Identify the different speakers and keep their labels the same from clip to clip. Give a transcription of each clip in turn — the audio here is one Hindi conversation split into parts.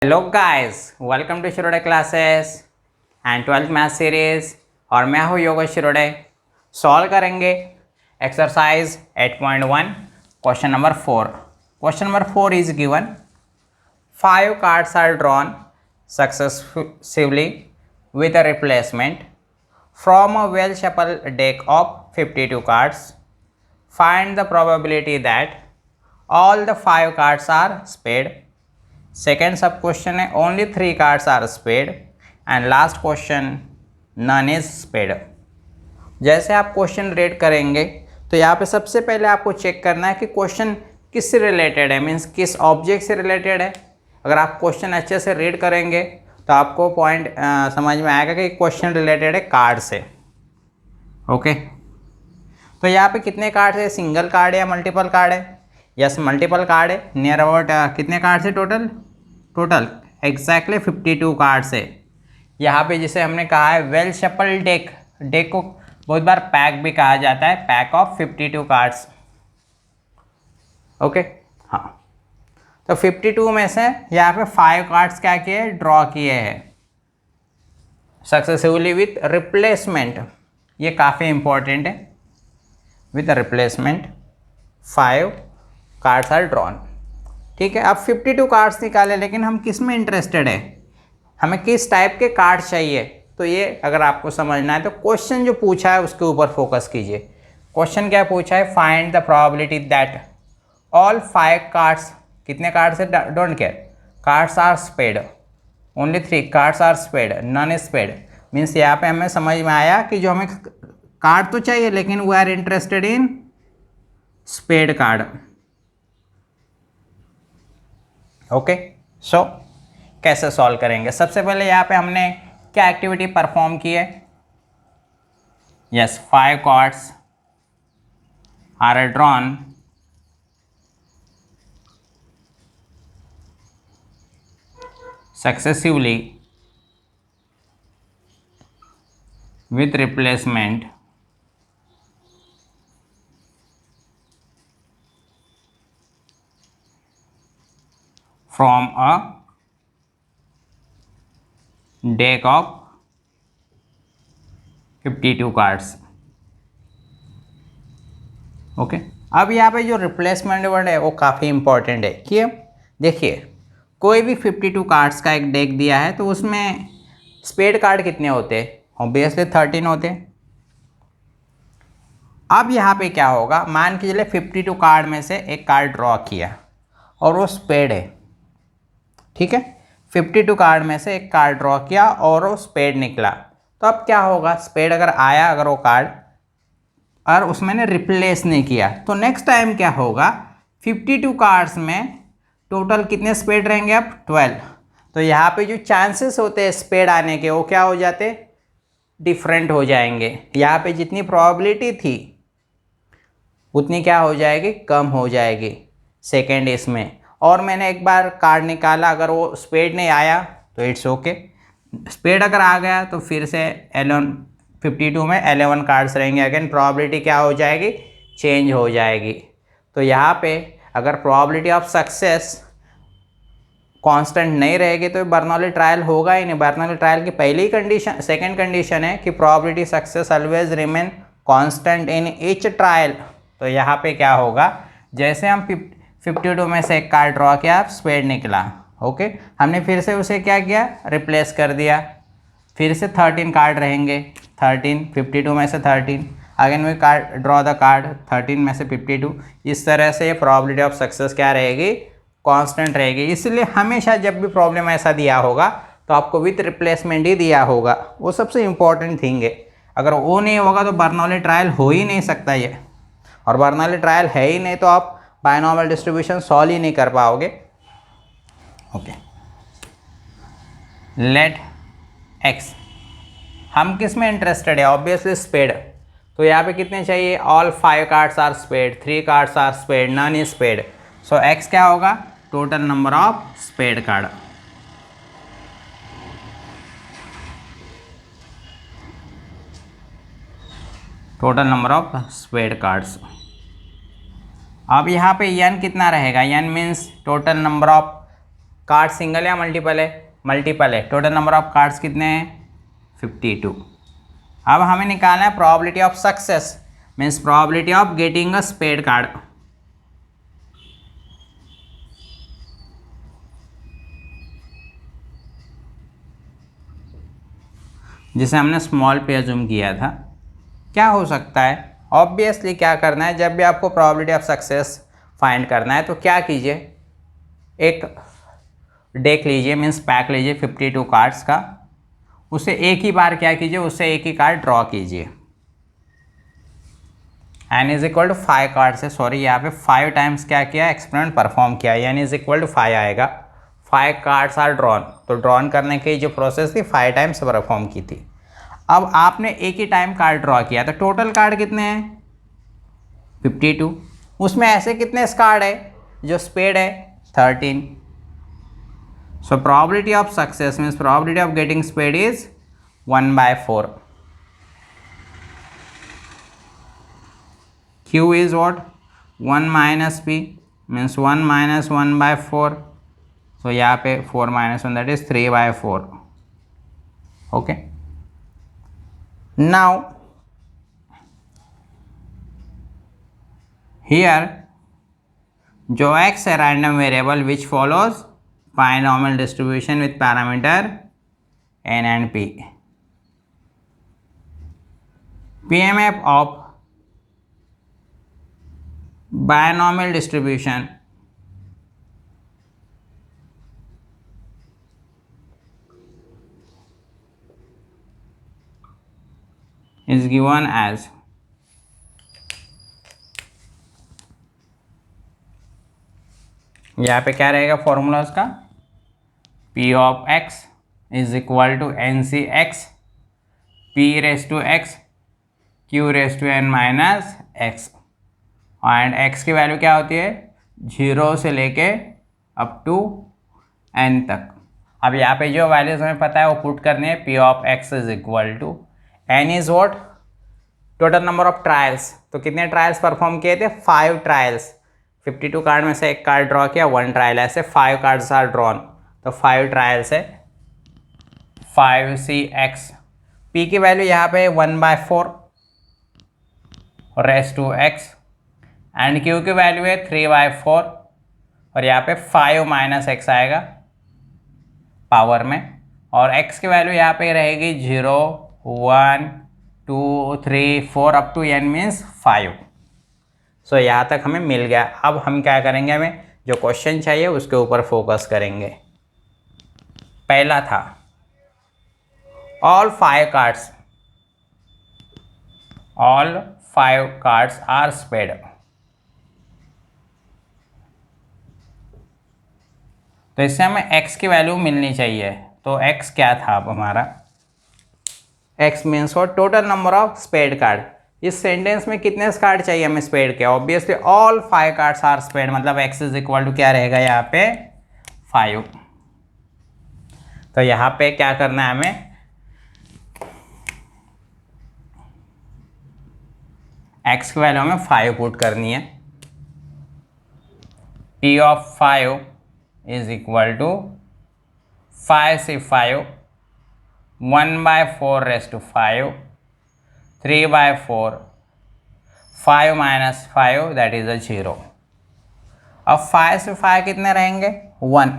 Speaker 1: Hello guys, welcome to Shirode classes and 12th math series. और मैं हूँ योगेश शिरोडे। सॉल्व करेंगे exercise 8.1 question number 4। Question number 4 is given 5 cards are drawn successively with a replacement from a well shuffled deck of 52 cards. Find the probability that all the 5 cards are spade. Second sub question है only 3 cards are spade and last question none is spade. जैसे आप क्वेश्चन रीड करेंगे तो यहाँ पे सबसे पहले आपको चेक करना है कि क्वेश्चन किससे रिलेटेड है, मीन्स किस ऑब्जेक्ट से रिलेटेड है। अगर आप क्वेश्चन अच्छे से रीड करेंगे तो आपको पॉइंट समझ में आएगा कि क्वेश्चन रिलेटेड है कार्ड से। ओके, तो यहाँ पे कितने कार्ड है, सिंगल कार्ड है या मल्टीपल कार्ड है? यस, मल्टीपल कार्ड है। नियर अबाउट कितने कार्ड है टोटल एग्जैक्टली 52 कार्ड्स है। यहाँ पे जिसे हमने कहा है वेल शफल डेक को बहुत बार पैक भी कहा जाता है, पैक ऑफ 52 कार्ड्स। ओके, हाँ, तो 52 में से यहाँ पे 5 कार्ड्स क्या किए, ड्रॉ किए हैं सक्सेसिवली विथ रिप्लेसमेंट। ये काफ़ी इंपॉर्टेंट है, with replacement 5 cards are drawn. ठीक है, अब 52 कार्ड्स निकाले, लेकिन हम किस में इंटरेस्टेड है, हमें किस टाइप के कार्ड चाहिए। तो ये अगर आपको समझना है तो क्वेश्चन जो पूछा है उसके ऊपर फोकस कीजिए। क्वेश्चन क्या पूछा है, find the probability that all 5 cards, कितने कार्ड्स है, don't care, cards are spade, only 3 cards are spade, none spade. Means यहाँ पे हमें समझ में आया कि जो हमें कार्ड तो चाहिए लेकिन we are interested in spade card. Okay, so कैसे सॉल्व करेंगे? सबसे पहले यहाँ पे हमने क्या एक्टिविटी परफॉर्म की है? Yes, 5 cards are drawn successively with replacement from a deck of 52 cards. Okay, अब यहाँ पे जो रिप्लेसमेंट वर्ड है वो काफ़ी इंपॉर्टेंट है। कि देखिए, कोई भी 52 कार्ड्स का एक डेक दिया है तो उसमें स्पेड कार्ड कितने होते हैं? ऑब्वियसली 13 होते हैं। अब यहाँ पे क्या होगा, मान के चलिए 52 कार्ड में से एक कार्ड ड्रॉ किया और वो स्पेड है। ठीक है, 52 कार्ड में से एक कार्ड ड्रॉ किया और वो स्पेड निकला, तो अब क्या होगा, स्पेड अगर आया, अगर वो कार्ड और उसमें मैंने रिप्लेस नहीं किया, तो नेक्स्ट टाइम क्या होगा, 52 कार्ड्स में टोटल कितने स्पेड रहेंगे? अब 12। तो यहाँ पे जो चांसेस होते हैं स्पेड आने के वो क्या हो जाते, डिफरेंट हो जाएंगे। यहाँ पे जितनी प्रोबेबिलिटी थी उतनी क्या हो जाएगी, कम हो जाएगी सेकेंड इसमें। और मैंने एक बार कार्ड निकाला, अगर वो स्पेड नहीं आया तो इट्स ओके, स्पेड अगर आ गया तो फिर से 52 में 11 कार्ड्स रहेंगे, अगेन प्रोबेबिलिटी क्या हो जाएगी, चेंज हो जाएगी। तो यहाँ पे अगर प्रोबेबिलिटी ऑफ सक्सेस कांस्टेंट नहीं रहेगी तो बर्नौली ट्रायल होगा ही नहीं। बर्नौली ट्रायल की पहली कंडीशन, सेकंड कंडीशन है कि probability success always remain constant in each trial. तो यहाँ पे क्या होगा, जैसे हम 52 में से एक कार्ड ड्रॉ किया, स्पेड निकला, ओके, हमने फिर से उसे क्या किया, रिप्लेस कर दिया, फिर से 13 कार्ड रहेंगे, 13, 52 में से 13, again we card draw the card, 13 में से 52। इस तरह से ये प्रोबेबिलिटी ऑफ सक्सेस क्या रहेगी, कांस्टेंट रहेगी। इसलिए हमेशा जब भी प्रॉब्लम ऐसा दिया होगा तो आपको विथ रिप्लेसमेंट ही दिया होगा, वो सबसे इंपॉर्टेंट थिंग है। अगर वो नहीं होगा तो बर्नौली ट्रायल हो ही नहीं सकता ये, और बर्नौली ट्रायल है ही नहीं तो आप बायनॉर्मल डिस्ट्रीब्यूशन सॉल्व ही नहीं कर पाओगे। ओके, लेट एक्स, हम किस में इंटरेस्टेड है, ऑब्वियसली स्पेड। तो यहाँ पे कितने चाहिए, all 5 cards are spade, 3 cards are spade, none is spade. So X क्या होगा, total number of spade card. Total number of spade cards. अब यहाँ पे n कितना रहेगा, n means total number of card single या मल्टीपल है? मल्टीपल है। टोटल नंबर ऑफ कार्ड्स कितने हैं? 52। अब हमें निकालना है probability of success, means probability of getting a spade card. जिसे हमने स्मॉल पे अज्यूम किया था। क्या हो सकता है? ऑब्वियसली क्या करना है, जब भी आपको प्रोबेबिलिटी ऑफ सक्सेस फाइंड करना है तो क्या कीजिए, एक डेक लीजिए, मीन्स पैक लीजिए 52 कार्ड्स का, उसे एक ही बार क्या कीजिए, उससे एक ही कार्ड ड्रॉ कीजिए। n is equal to 5 card से, सॉरी यहाँ पे 5 टाइम्स क्या किया, एक्सपेरिमेंट परफॉर्म किया, n इज इक्वल टू 5 आएगा। 5 कार्ड्स आर ड्रॉन, तो ड्रॉन करने की जो प्रोसेस थी 5 टाइम्स परफॉर्म की थी। अब आपने एक ही टाइम कार्ड ड्रॉ किया, तो टोटल कार्ड कितने हैं? 52। उसमें ऐसे कितने कार्ड है जो स्पेड है? 13। So probability of success means probability of getting spade is 1/4। Q is what? 1 minus P means 1 minus 1/4. So यहाँ पे 4 minus 1, that is 3/4. Okay. Now here जो x है random variable which follows binomial distribution with parameter n and p. PMF of binomial distribution is given as यहाँ पे क्या रहेगा फॉर्मूला उसका? P of x is equal to NC(x) P raised to x Q raised to n minus x, and x की वैल्यू क्या होती है? 0 से लेके अप टू n तक। अब यहाँ पे जो वैल्यूज हमें पता है वो पुट करनी है। P of x is equal to n is what? Total number of trials. तो कितने ट्रायल्स परफॉर्म किए थे? 5 ट्रायल्स। 52 कार्ड में से एक कार्ड ड्रॉ किया, 1 ट्रायल, ऐसे 5 कार्ड्स आर ड्रॉन, तो 5 ट्रायल्स है। 5cx, p की वैल्यू यहाँ पे 1/4 raise to x, and q की वैल्यू है 3/4, और यहाँ पे 5 माइनस x आएगा पावर में, और x की वैल्यू यहाँ पे रहेगी 0 1 2 3 4 up to n means 5। So यहाँ तक हमें मिल गया। अब हम क्या करेंगे, हमें जो क्वेश्चन चाहिए उसके ऊपर फोकस करेंगे। पहला था ऑल 5 कार्ड्स आर स्पेड। तो इससे हमें x की वैल्यू मिलनी चाहिए। तो x क्या था अब हमारा? x means for total number of spade card. इस सेंटेंस में कितने कार्ड चाहिए हमें स्पेड के? Obviously all 5 cards are spade, मतलब x इज इक्वल टू क्या रहेगा यहाँ पे? 5। तो यहाँ पे क्या करना है हमें? x की वैल्यू हमें 5 पुट करनी है। P of 5 is equal to 5 से 5 1/4 raise to 5 3/4 5 minus 5 that is a 0। अब 5 से 5 कितने रहेंगे? 1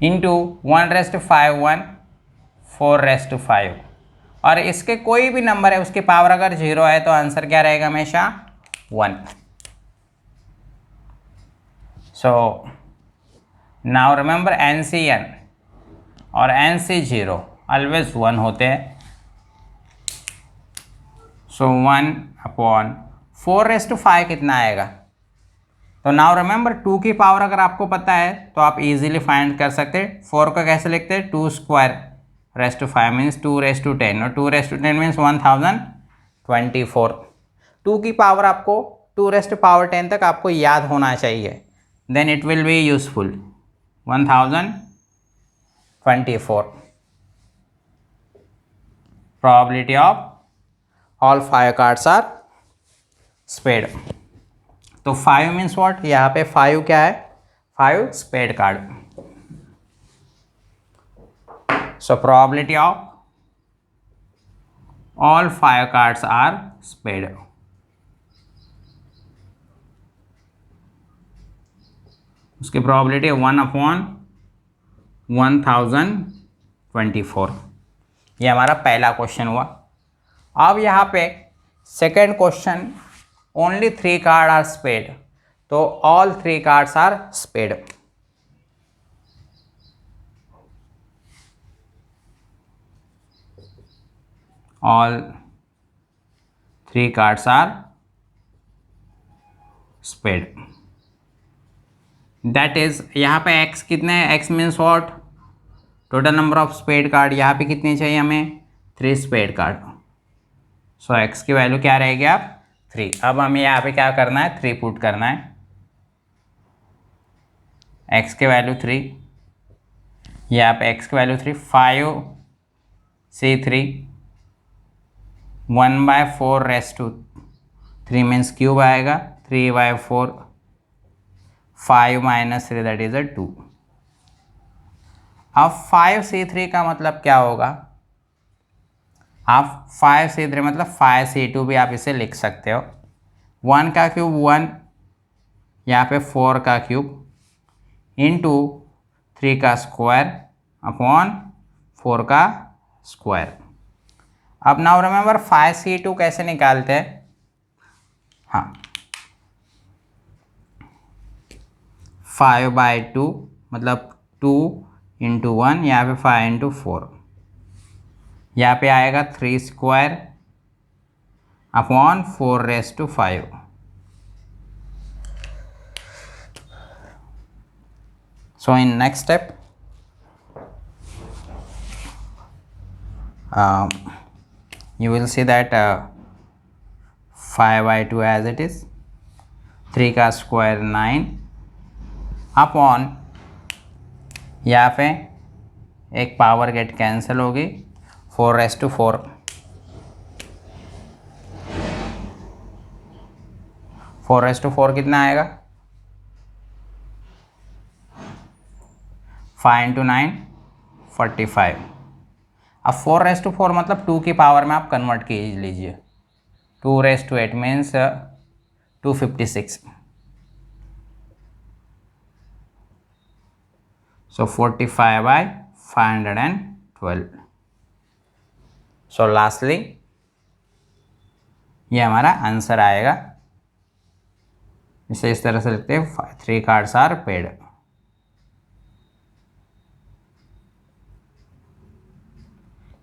Speaker 1: into 1 raise to 5 1 4 raise to 5, और इसके कोई भी नंबर है उसकी पावर अगर 0 है तो आंसर क्या रहेगा? हमेशा 1। सो नाउ रिमेंबर NCN और NC0 ऑलवेज 1 होते हैं। सो 1/4 रेस टू 5 कितना आएगा? तो नाउ रिमेंबर 2 की पावर अगर आपको पता है तो आप इजीली फाइंड कर सकते हैं। 4 को कैसे लिखते हैं? 2 square raise to 5 means 2 raise to 10, और 2 रेस टू 10 मीन्स 1024। 2 की पावर आपको 2 रेस टू पावर 10 तक आपको याद होना चाहिए, then it will be useful. 1024 probability of all 5 cards are spade। तो 5 मीन्स व्हाट? यहाँ पे 5 क्या है? 5 spade card. So probability of all 5 cards are spade. उसकी probability 1/1024. ये हमारा पहला क्वेश्चन हुआ. अब यहाँ पे second question, only 3 card are spade, तो all 3 cards are spade. All 3 cards are spade. That is, यहाँ पे x कितने हैं, x means what, total number of spade card. यहाँ पे कितने चाहिए हमें, 3 स्पेड कार्ड. सो x की वैल्यू क्या रहेगी आप 3. अब हमें यहाँ पे क्या करना है, 3 पुट करना है. x की वैल्यू 3, यहाँ पे x की वैल्यू 3, 5c3 1/4 मीन्स क्यूब आएगा, 3/4, 5 - 3 दैट इज 2. अब 5c3 का मतलब क्या होगा, आप 5c3 मतलब 5c2 भी आप इसे लिख सकते हो. 1 का क्यूब 1, यहाँ पे 4 का क्यूब इंटू 3 का स्क्वायर अपॉन 4 का स्क्वायर. अब नाउ रिमेंबर 5c2 कैसे निकालते हैं. हाँ, 5/2 मतलब 2 इंटू 1, यहाँ पे 5 इंटू 4, यहाँ पे आएगा 3 square upon 4/5. So in next step you will see that 5/2 as it is, 3 का स्क्वायर 9 अपॉन, यहाँ पे एक पावर गेट कैंसिल होगी, 4/4. 4/4 कितना आएगा, 5 इंटू 9 45. अब 4/4 मतलब 2 की पावर में आप कन्वर्ट कीजिए लीजिए, 2/8 मीन्स 256. सो 45/512. सो लास्टली ये हमारा आंसर आएगा. इसे इस तरह से लिखते हैं, 3 cards are spade.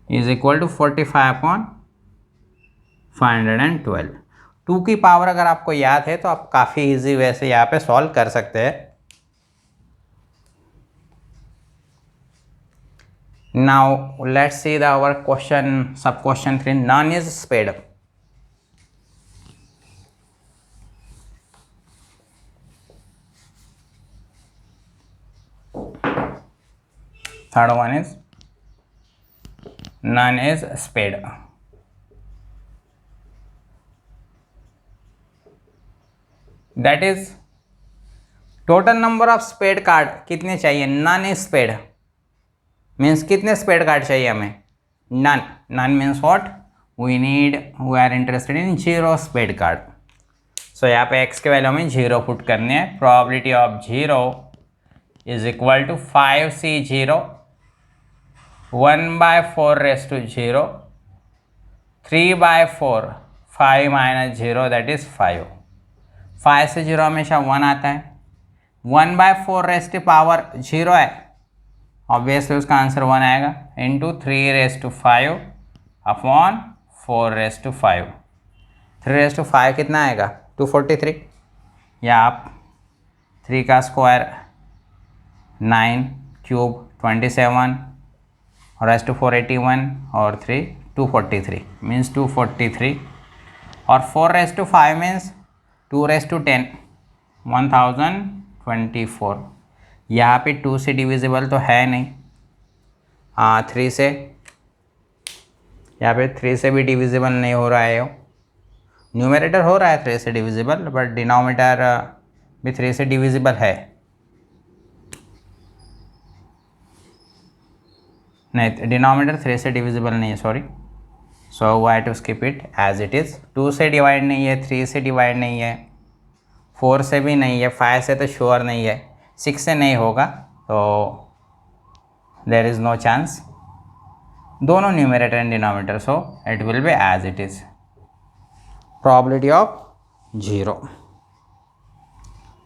Speaker 1: Is equal to 45/512. 2 की पावर अगर आपको याद है तो आप काफ़ी इजी वे से यहाँ पे सॉल्व कर सकते हैं. Now let's see the our question, sub question 3, none is spade. Third one is none is spade. That is, total number of spade card कितने चाहिए, none is spade means कितने spade card चाहिए हमें, none. None means what, we are interested in 0 spade card. So यहाँ पे x के वैल्यू में 0 पुट करने हैं. probability of 0 is equal to 5c0 1/4/0, 3/4, 5 - 0 that is 5. 5 से 0 हमेशा 1 आता है. 1/4 है, ऑब्वियसली उसका आंसर 1 आएगा, इंटू 3/5 अपॉन 4/5. 3/5 कितना आएगा, 243. या आप 3 का स्क्वायर 9 क्यूब 27 और (4) 81 और 3 243 मीन्स 243 और 4/5 मीन्स 2/10 1024. यहाँ पे 2 से डिविजिबल तो है नहीं, 3 से, यहाँ पे 3 से भी डिविजिबल नहीं हो रहा है. न्यूमरेटर हो रहा है 3 से डिविजिबल, बट डिनोमिनेटर भी 3 से डिविजिबल है. नहीं, डिनोमिनेटर 3 से डिविजिबल नहीं है, sorry, so why to skip it as it is. 2 से डिवाइड नहीं है, 3 से डिवाइड नहीं है, 4 से भी नहीं है, 5 से तो श्योर नहीं है, 6 से नहीं होगा, तो देयर इज़ नो चांस। दोनों numerator and denominator, so it will be as it is. Probability of 0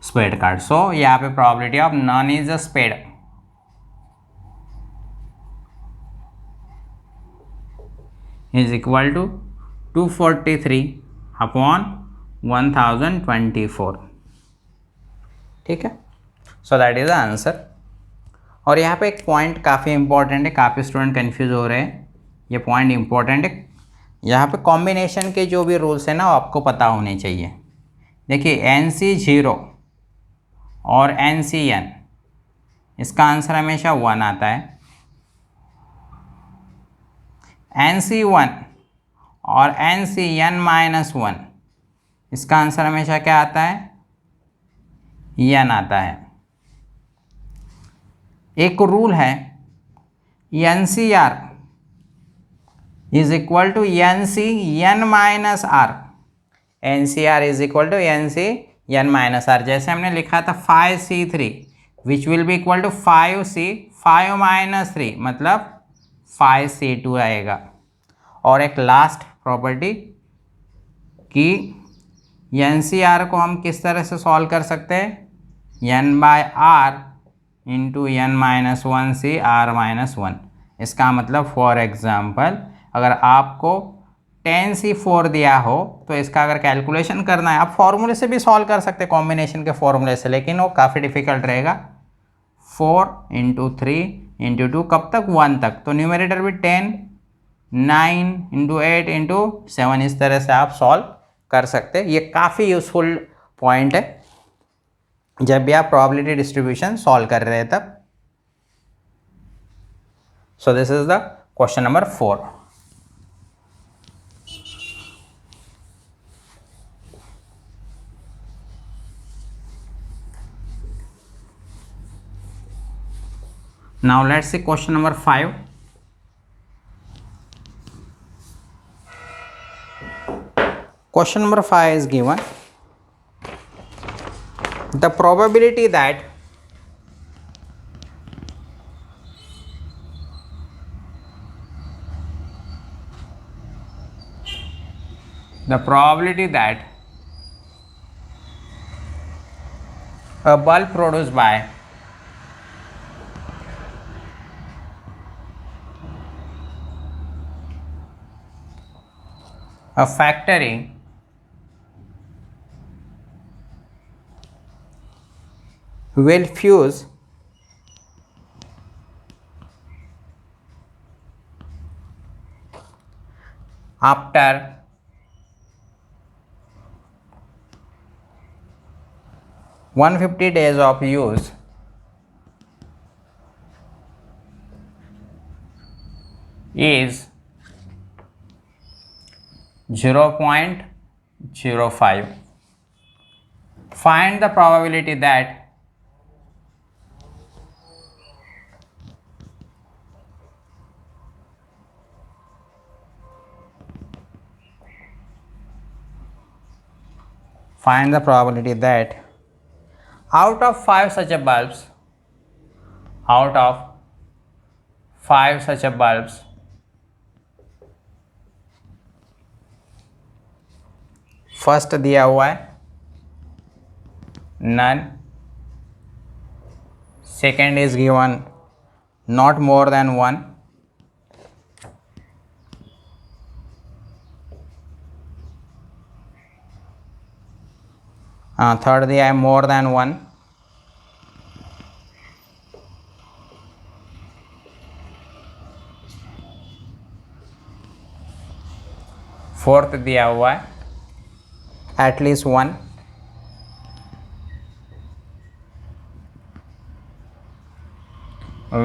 Speaker 1: spade card. So यहाँ पे probability of none is a spade is equal to 243 upon 1024। ठीक है, so that is the answer. और यहाँ पे एक पॉइंट काफ़ी इंपॉर्टेंट है, काफ़ी स्टूडेंट कंफ्यूज हो रहे हैं, ये पॉइंट इंपॉर्टेंट है। यहाँ पे कॉम्बिनेशन के जो भी रूल्स हैं ना, वो आपको पता होने चाहिए। देखिए NC0 और NCN, इसका आंसर हमेशा 1 आता है। NC1 और NCN-1, इसका आंसर हमेशा क्या आता है? n आता है। एक रूल है NCR is equal to NCN-R, NCR is equal to NCN-R। जैसे हमने लिखा था 5C3 which will be equal to 5C, 5 - 3 मतलब 5C2 आएगा। और एक लास्ट प्रॉपर्टी कि NCR को हम किस तरह से सॉल्व कर सकते हैं? n/r into n-1CR-1। इसका मतलब फॉर एग्जाम्पल अगर आपको 10C4 दिया हो तो इसका अगर कैलकुलेशन करना है, आप फॉर्मूले से भी सॉल्व कर सकते हैं, कॉम्बिनेशन के फॉर्मूले से, लेकिन वो काफ़ी डिफिकल्ट रहेगा। 4 × 3 × 2 कब तक? 1 तक। तो न्यूमरेटर भी 10, 9 × 8 × 7, इस तरह से आप सॉल्व कर सकते हैं। ये काफ़ी यूजफुल पॉइंट है जब भी आप प्रोबेबिलिटी डिस्ट्रीब्यूशन सॉल्व कर रहे हैं तब। सो this is the question number 4। Now let's see question number 5. Question number 5 is given. The probability that a bulb produced by a factory will fuse after 150 days of use is 0.05. Find the probability that out of 5 such a bulbs, first दिया हुआ है none, second is given not more than 1, third दिया है more than 1, फोर्थ दिया हुआ है at least 1,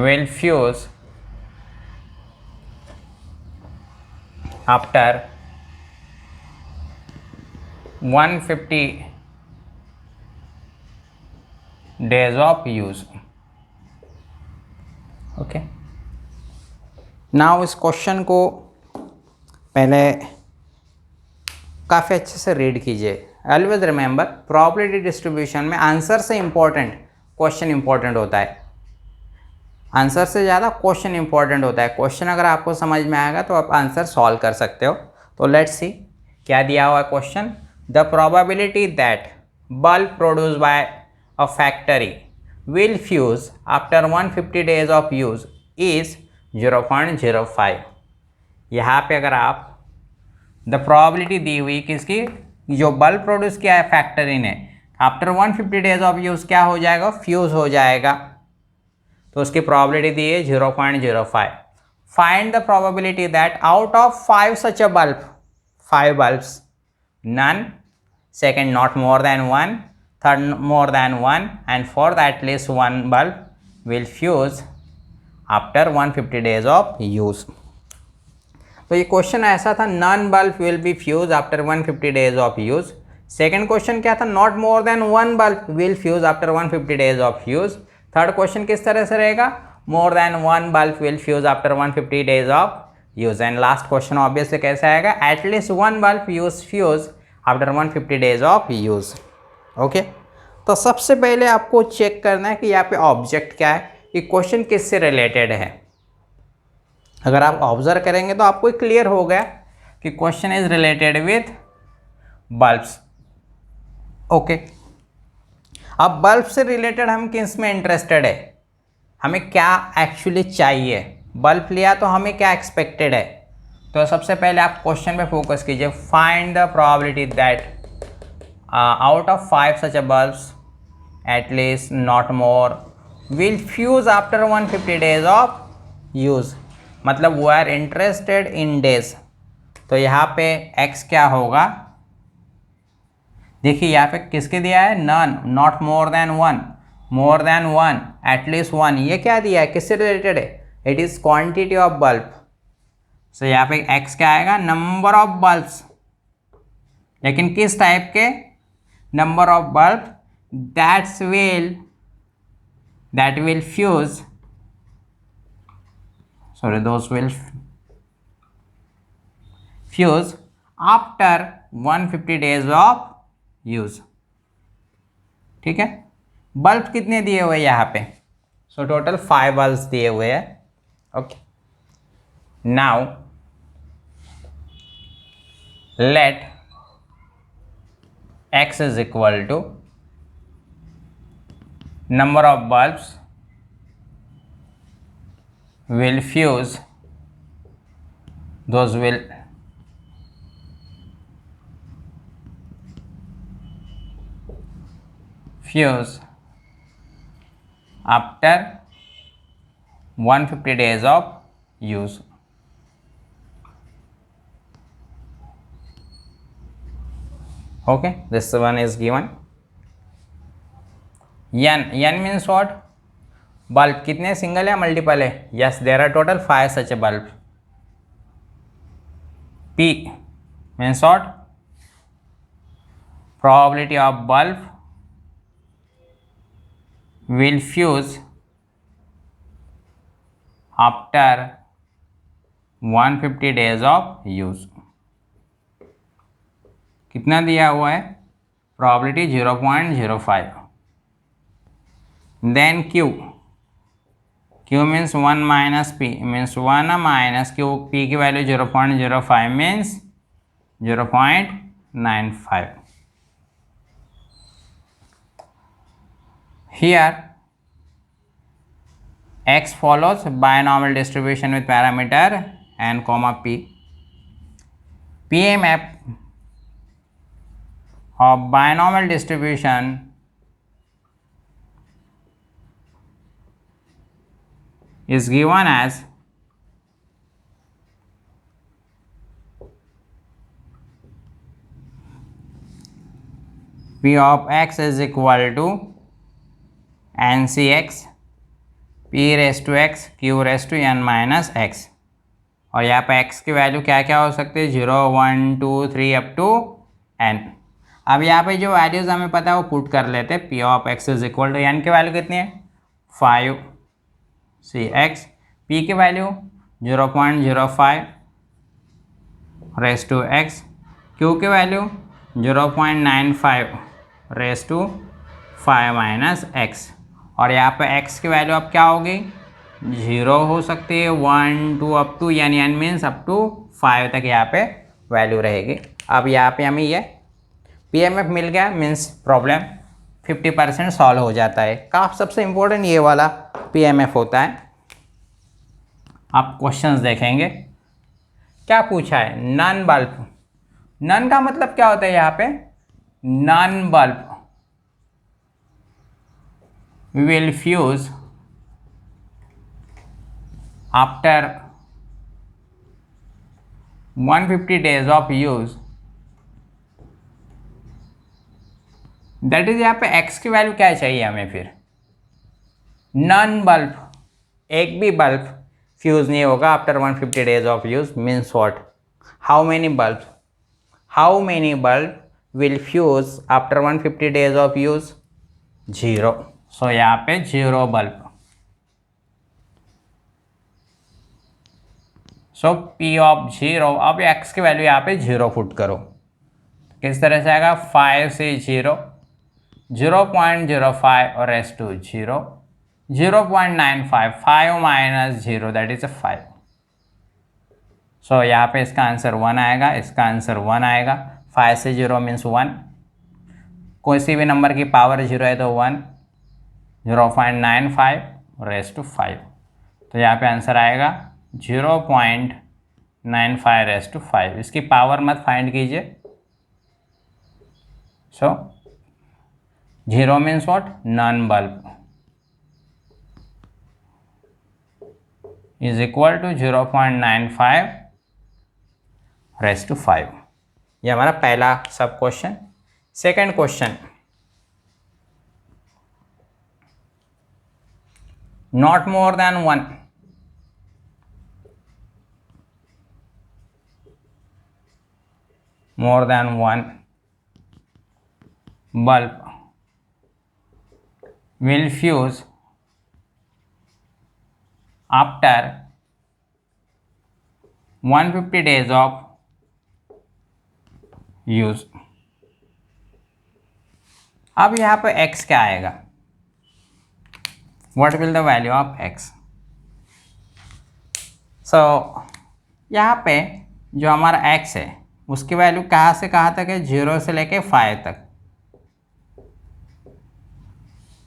Speaker 1: will fuse after 150 days of use. Okay, now इस क्वेश्चन को पहले काफ़ी अच्छे से रीड कीजिए। ऑलवेज रिमेंबर, प्रोबेबिलिटी डिस्ट्रीब्यूशन में आंसर से इम्पोर्टेंट क्वेश्चन इंपॉर्टेंट होता है, आंसर से ज़्यादा क्वेश्चन इंपॉर्टेंट होता है। क्वेश्चन अगर आपको समझ में आएगा तो आप आंसर सॉल्व कर सकते हो। तो लेट्स सी क्या दिया हुआ है question. The probability that bulb produce by a factory will fuse after 150 days of use is 0.05। यहाँ पे अगर आप द प्रोबेबिलिटी दी हुई किसकी, जो बल्ब प्रोड्यूस किया है फैक्ट्री ने, आफ्टर 150 डेज ऑफ यूज क्या हो जाएगा, फ्यूज हो जाएगा। तो उसकी प्रोबेबिलिटी दी है 0.05। Find the probability that out of 5 such a bulb, 5 bulbs, none, second not more than 1, third more than 1, and fourth at least 1 bulb will fuse after 150 days of use। तो ये क्वेश्चन ऐसा था, none bulb will be fuse after 150 days of use. Second question क्या था, not more than 1 bulb will fuse after 150 days of use. Third question किस तरह से रहेगा, more than 1 bulb will fuse after 150 days of use. And last question obviously कैसे आएगा, at least 1 bulb use fuse after 150 days of use. Okay, तो सबसे पहले आपको चेक करना है कि यहाँ पे ऑब्जेक्ट क्या है, ये क्वेश्चन किससे रिलेटेड है। अगर आप ऑब्जर्व करेंगे तो आपको क्लियर हो गया कि question is related with bulbs. Okay, अब बल्ब से रिलेटेड हम किस में इंटरेस्टेड है, हमें क्या एक्चुअली चाहिए, बल्ब लिया तो हमें क्या एक्सपेक्टेड है। तो सबसे पहले आप क्वेश्चन पे फोकस कीजिए, find the probability that out of 5 such bulbs at least not more will fuse after 150 days of use. मतलब वो आर इंटरेस्टेड इन डेज। तो यहाँ पे x क्या होगा, देखिए यहाँ पे किसके दिया है, none, not more than 1, more than 1, at least 1, ये क्या दिया है, किससे रिलेटेड है, it is quantity of bulb. So यहाँ पे x क्या आएगा, नंबर ऑफ बल्ब्स, लेकिन किस टाइप के, number of bulb that will fuse, sorry, those will fuse after 150 days of use। ठीक है, बल्ब कितने दिए हुए हैं यहाँ पे, सो टोटल 5 बल्ब्स दिए हुए हैं। Okay, now let x is equal to number of bulbs will fuse, those will fuse after 150 days of use। Okay, this one is given। n means what, bulb कितने, सिंगल या मल्टीपल है, yes there are total 5 such a bulb. p means what, probability of bulb will fuse after 150 days of use। कितना दिया हुआ है, probability 0.05। Then q means 1 minus p means 1 minus q, p की value 0.05 means 0.95। Here x follows binomial distribution with parameter n comma p। PMF of binomial distribution is given as p of x is equal to ncx p raised to x q raised to n minus x। और यहाँ पे x की वैल्यू क्या क्या हो सकती है, 0, 1, 2, 3 अप टू n। अब यहाँ पे जो वैल्यूज़ हमें पता है वो पुट कर लेते हैं। p of x is equal to, n की वैल्यू कितनी है 5 सी एक्स, p की value 0.05 raise to x, q की value 0.95 raise to 5 minus x, और यहाँ पे x की वैल्यू अब क्या होगी 0 हो सकती है, 1 2 अप टू, यानी n मीन्स अप टू 5 तक यहाँ पे वैल्यू रहेगी। अब यहाँ पे हमें ये PMF मिल गया, मीन्स प्रॉब्लम 50% सॉल्व हो जाता है। काफ़ी सबसे इम्पोर्टेंट ये वाला PMF होता है। आप क्वेश्चंस देखेंगे क्या पूछा है, नन बल्ब, नन का मतलब क्या होता है यहाँ पे, none bulb will fuse after 150 days of use, that is यहाँ पे x की वैल्यू क्या चाहिए हमें, फिर नन बल्ब, एक भी बल्ब फ्यूज नहीं होगा after 150 days of use, means what, how many bulb will fuse after 150 days of use, 0। सो यहाँ पे 0 बल्ब। सो P ऑफ 0, अब x की वैल्यू यहाँ पे 0 पुट करो, किस तरह से आएगा, 5 से 0, 0.05 और raise to 0, 0.95, 5 minus 0 that is 5। So यहाँ पे इसका आंसर 1 आएगा, इसका आंसर 1 आएगा। 5 से 0 मीन्स 1, कोई भी नंबर की पावर 0 है तो 1, 0.95 रेस टू 5, तो यहाँ पे आंसर आएगा 0.95 रेस टू 5। इसकी पावर मत फाइंड कीजिए। So 0 means what, none bulb is equal to 0.95 raise to 5। ये हमारा पहला sub question. Second question, not more than 1, more than 1 bulb will fuse after 150 days of use। अब यहाँ पे x क्या आएगा, what will the value of x। so यहाँ पे जो हमारा x है उसकी वैल्यू कहाँ से कहाँ तक है, 0 से लेके 5 तक।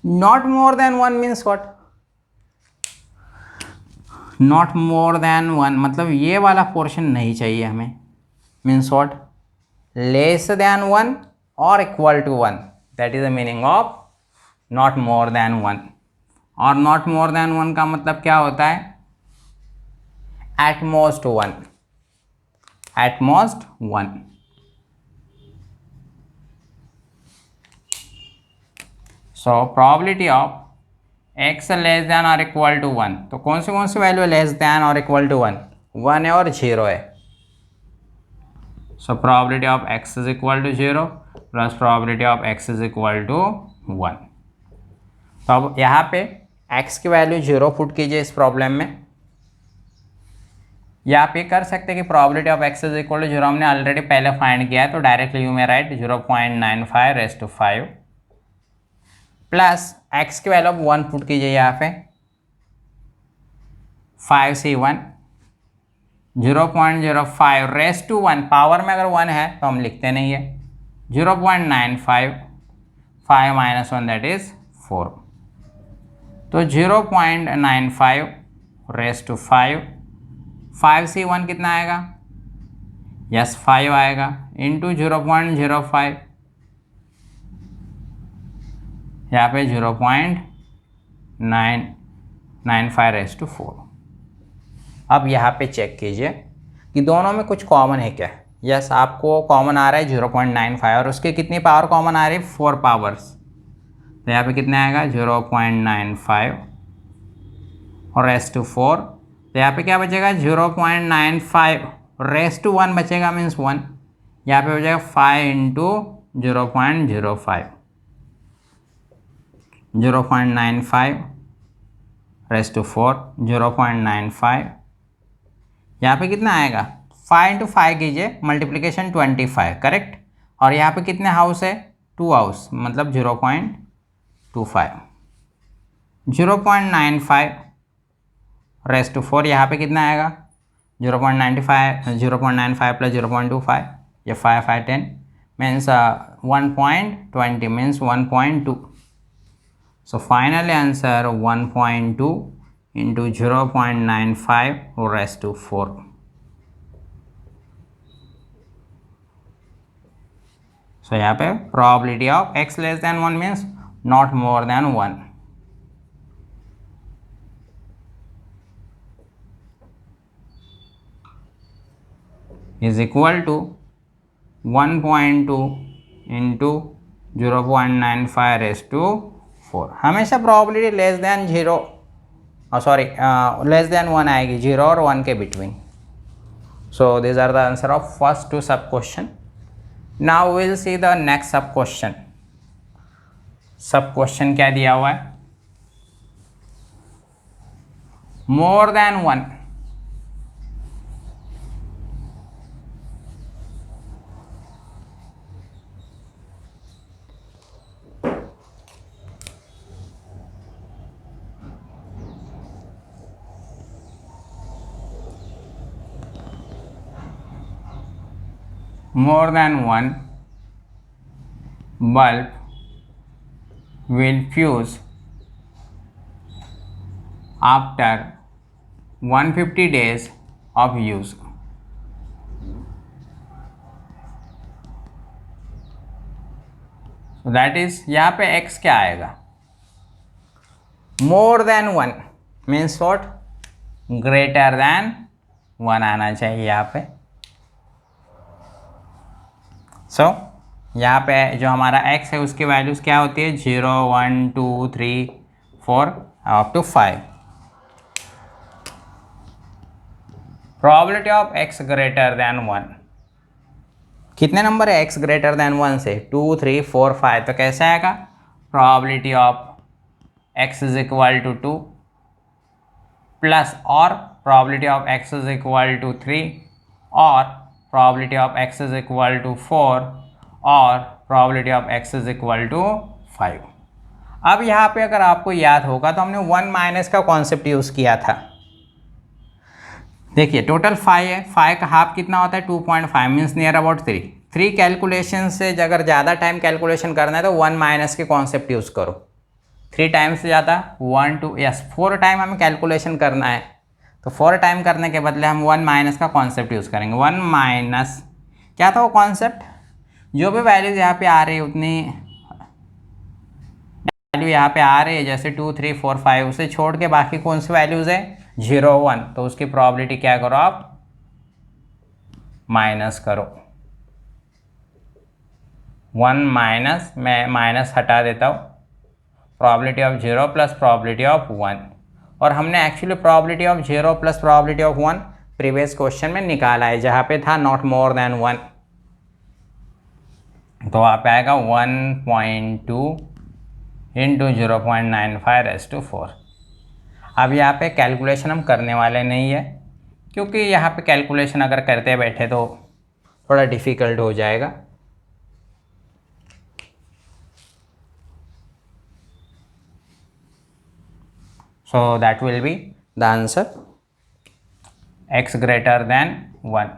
Speaker 1: Not more than 1 means what, not more than 1 मतलब ये वाला पोर्शन नहीं चाहिए हमें, मीन्स व्हाट, लेस देन 1 और equal to 1, that is the meaning of not more than 1। और नॉट मोर देन 1 का मतलब क्या होता है, at most 1, at most 1। so probability of x less than or equal to 1, तो कौन सी वैल्यू है लेस दैन और इक्वल टू 1, 1 है और 0 है। so probability of x is equal to 0 plus probability of x is equal to 1। तो अब यहाँ पे x की वैल्यू 0 पुट कीजिए इस प्रॉब्लम में। या आप ये कर सकते हैं कि probability of x is equal to 0 हमने ऑलरेडी पहले फाइंड किया है, तो डायरेक्टली यू में write 0.95 raise to 5 plus x की वैल्यू 1 पुट कीजिए यहाँ पे, 5 से 1, 0.05 रेस टू 1, पावर में अगर 1 है तो हम लिखते नहीं है, 0.95, 5 माइनस 1 दैट इज 4, तो 0.95 रेस टू 5, 5 से 1 कितना आएगा, यस 5 आएगा, इंटू 0.05, यहाँ पे 0.995 रेस टू 4। अब यहाँ पे चेक कीजिए कि दोनों में कुछ कॉमन है क्या। यस आपको कॉमन आ रहा है 0.95 और उसके कितनी पावर कॉमन आ रही है, 4 पावर्स, तो यहाँ पे कितना आएगा 0.95 और रेस टू 4, तो यहाँ पे क्या बचेगा 0.95 रेस टू 1 बचेगा, मीन्स 1, यहाँ पे हो जाएगा 5 इंटू 0.05, 0.95 रेस टू 4, 0.95 यहाँ पे कितना आएगा, 5 इंटू 5 कीजिए, मल्टीप्लीकेशन 25, करेक्ट। और यहाँ पे कितने हाउस है, 2 हाउस, मतलब 0.25, 0.95 रेस टू 4। यहाँ पे कितना आएगा, 0.95 प्लस 0.25, ये 5 5 10 means 1.20 means 1.2। So finally answer 1.2 into 0.95 raised to 4. So यहाँ पे probability of x less than 1 means not more than 1 is equal to 1.2 into 0.95 raised to 4। हमेशा probability less than 0 less than 1 आएगी, 0 और 1 के between। So these are the answer of first two sub question। Now we will see the next sub question। सब क्वेश्चन क्या दिया हुआ है, मोर than 1, more than 1 bulb will fuse after 150 days of use। So that is, यहाँ पे x क्या आएगा, more than 1 means what, greater than 1 आना चाहिए यहाँ पे। सो यहाँ पे जो हमारा x है उसकी वैल्यूज़ क्या होती है, 0 1 2 3 4 up to 5। Probability of x greater than 1, कितने नंबर है x ग्रेटर देन 1 से, 2 3 4 5, तो कैसे आएगा, probability of x is equal to 2 plus और probability of x is equal to 3 और probability of x is equal to 4 और probability of x is equal to 5। अब यहाँ पे अगर आपको याद होगा तो हमने 1 माइनस का कॉन्सेप्ट यूज़ किया था। देखिए टोटल 5 है, 5 का हाफ कितना होता है, 2.5 मीन्स नियर अबाउट 3 कैलकुलेशन से अगर ज़्यादा टाइम कैलकुलेशन करना है तो 1 माइनस के कॉन्सेप्ट यूज़ करो। 3 टाइम से ज़्यादा 1 2 यस 4 टाइम हमें कैलकुलेशन करना है, तो 4 टाइम करने के बदले हम 1 माइनस का कॉन्सेप्ट यूज़ करेंगे। 1 माइनस क्या था वो कॉन्सेप्ट, जो भी वैल्यूज़ यहाँ पे आ रही है उतनी वैल्यू यहाँ पे आ रही है, जैसे 2 3 4 5, उसे छोड़ के बाकी कौन सी वैल्यूज़ है 0 1, तो उसकी प्रोबेबिलिटी क्या करो आप, माइनस करो। 1 माइनस, मैं माइनस हटा देता हूँ, probability of 0 plus probability of 1, और हमने actually probability of 0 plus probability of 1 previous question में निकाला है, जहाँ पे था नॉट मोर देन 1, तो आप आएगा 1.2 इंटू 0.95 रेज़ टू 4। अब यहाँ पे कैलकुलेशन हम करने वाले नहीं है, क्योंकि यहाँ पे कैलकुलेशन अगर करते बैठे तो थोड़ा डिफ़िकल्ट हो जाएगा। So that will be the answer, x greater than 1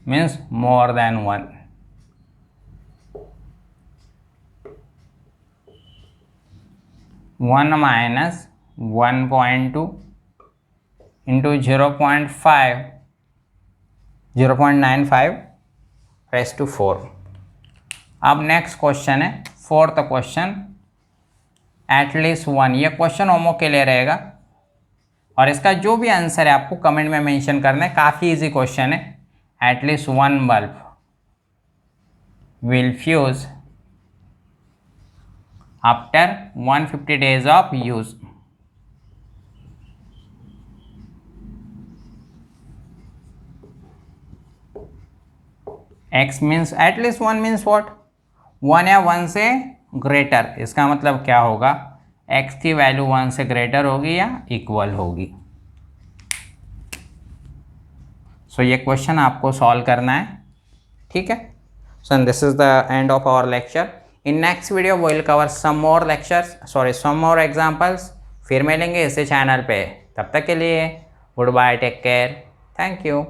Speaker 1: means more than 1। 1 minus 1.2 into 0.95 raised to 4। अब नेक्स्ट क्वेश्चन है, फोर्थ क्वेश्चन, एटलीस्ट 1। ये क्वेश्चन होमवर्क के लिए रहेगा और इसका जो भी आंसर है आपको कमेंट में मेंशन करना है, काफ़ी इजी क्वेश्चन है। At least 1 bulb will fuse after 150 days of use. x means at least 1 means what, 1 या 1 से ग्रेटर, इसका मतलब क्या होगा, x की वैल्यू 1 से ग्रेटर होगी या इक्वल होगी। सो ये क्वेश्चन आपको सॉल्व करना है, ठीक है। So this is the end of our lecture. In next video we will cover some more lectures, some more examples. फिर मिलेंगे इसी चैनल पे, तब तक के लिए goodbye, take care, thank you.